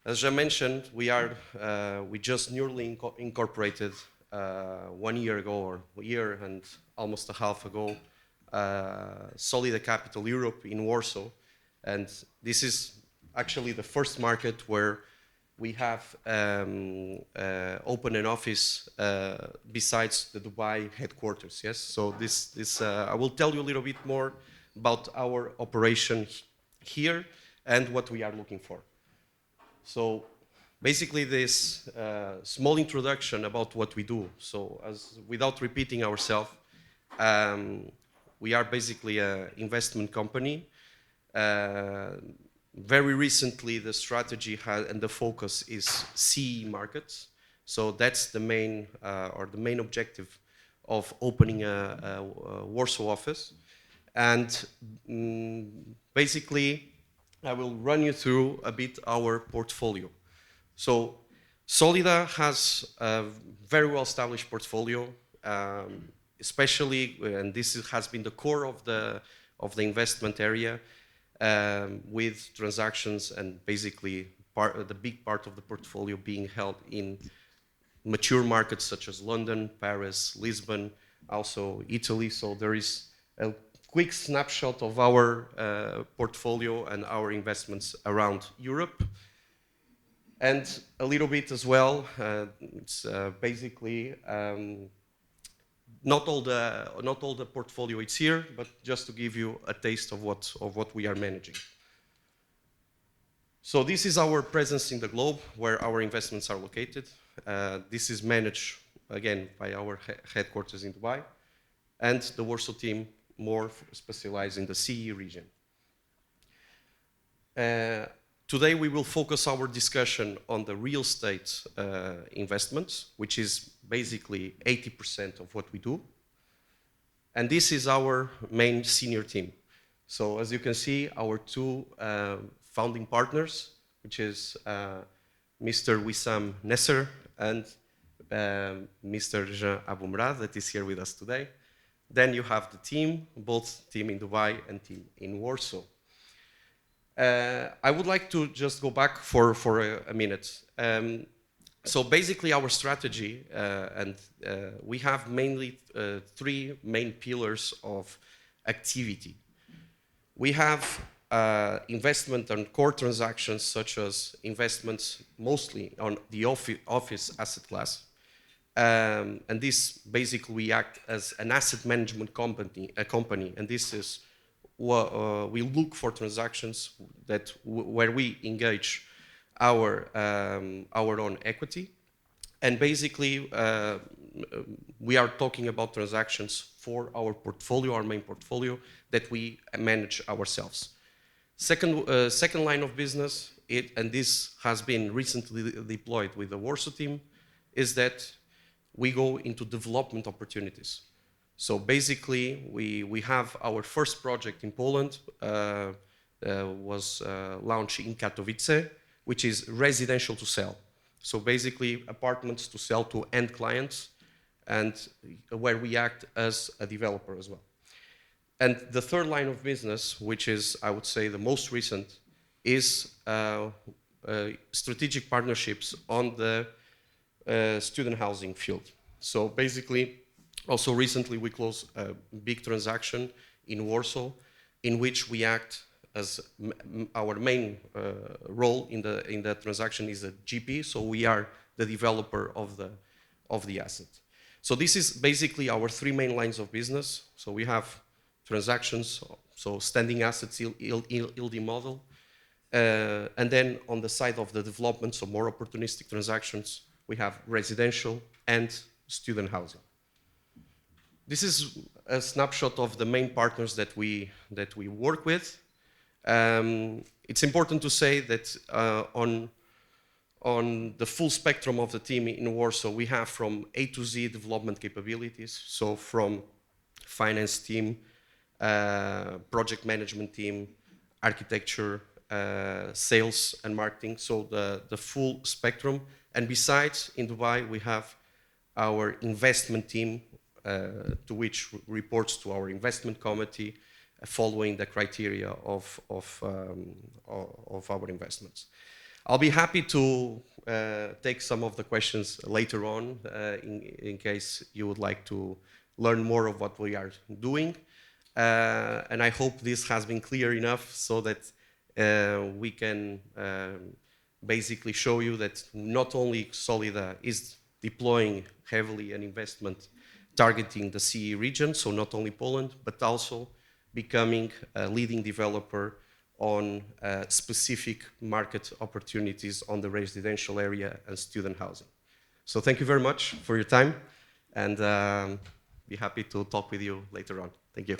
As I mentioned, we just newly incorporated 1 year ago, or a year and almost a half ago, Solida Capital Europe in Warsaw. And this is actually the first market where we have opened an office besides the Dubai headquarters. Yes, so I will tell you a little bit more about our operation here and what we are looking for. So basically this small introduction about what we do. So without repeating ourselves, we are basically an investment company. Very recently, the strategy and the focus is CE markets. So that's the main objective of opening a Warsaw office. And basically, I will run you through a bit our portfolio. So Solida has a very well-established portfolio, especially, and this has been the core of the investment area, with transactions and basically the big part of the portfolio being held in mature markets such as London, Paris, Lisbon, also Italy. So there is a quick snapshot of our portfolio and our investments around Europe. And a little bit as well, it's basically not all the portfolio is here, but just to give you a taste of what we are managing. So this is our presence in the globe, where our investments are located. This is managed again by our headquarters in Dubai, and the Warsaw team more specialized in the CE region. Today we will focus our discussion on the real estate investments, which is basically 80% of what we do. And this is our main senior team. So as you can see, our two founding partners, which is Mr. Wissam Nesser and Mr. Jean Aboumrad, that is here with us today. Then you have the team, both team in Dubai and team in Warsaw. I would like to just go back for a minute. So basically our strategy, and we have mainly three main pillars of activity. We have investment on core transactions, such as investments mostly on the office asset class. And this basically we act as an asset management company, and this is we look for transactions where we engage our own equity, and basically we are talking about transactions for our portfolio, our main portfolio, that we manage ourselves. Second line of business, and this has been recently deployed with the Warsaw team, is that we go into development opportunities. So basically, we have our first project in Poland, was launched in Katowice, which is residential to sell. So basically, apartments to sell to end clients, and where we act as a developer as well. And the third line of business, which is, I would say, the most recent, is strategic partnerships on the student housing field. So basically, also recently we closed a big transaction in Warsaw, in which we act as our main role in the transaction is a GP, so we are the developer of the asset. So this is basically our three main lines of business. So we have transactions, so standing assets, LD model, and then on the side of the development, so more opportunistic transactions, we have residential and student housing. This is a snapshot of the main partners that we work with. It's important to say that on the full spectrum of the team in Warsaw, we have from A to Z development capabilities. So from finance team, project management team, architecture, sales and marketing. So the full spectrum. And besides, in Dubai, we have our investment team, to which reports to our investment committee, following the criteria of our investments. I'll be happy to take some of the questions later on in case you would like to learn more of what we are doing. And I hope this has been clear enough so that we can basically show you that not only Solida is deploying heavily an investment targeting the CE region, so not only Poland, but also becoming a leading developer on specific market opportunities on the residential area and student housing. So thank you very much for your time, and be happy to talk with you later on. Thank you.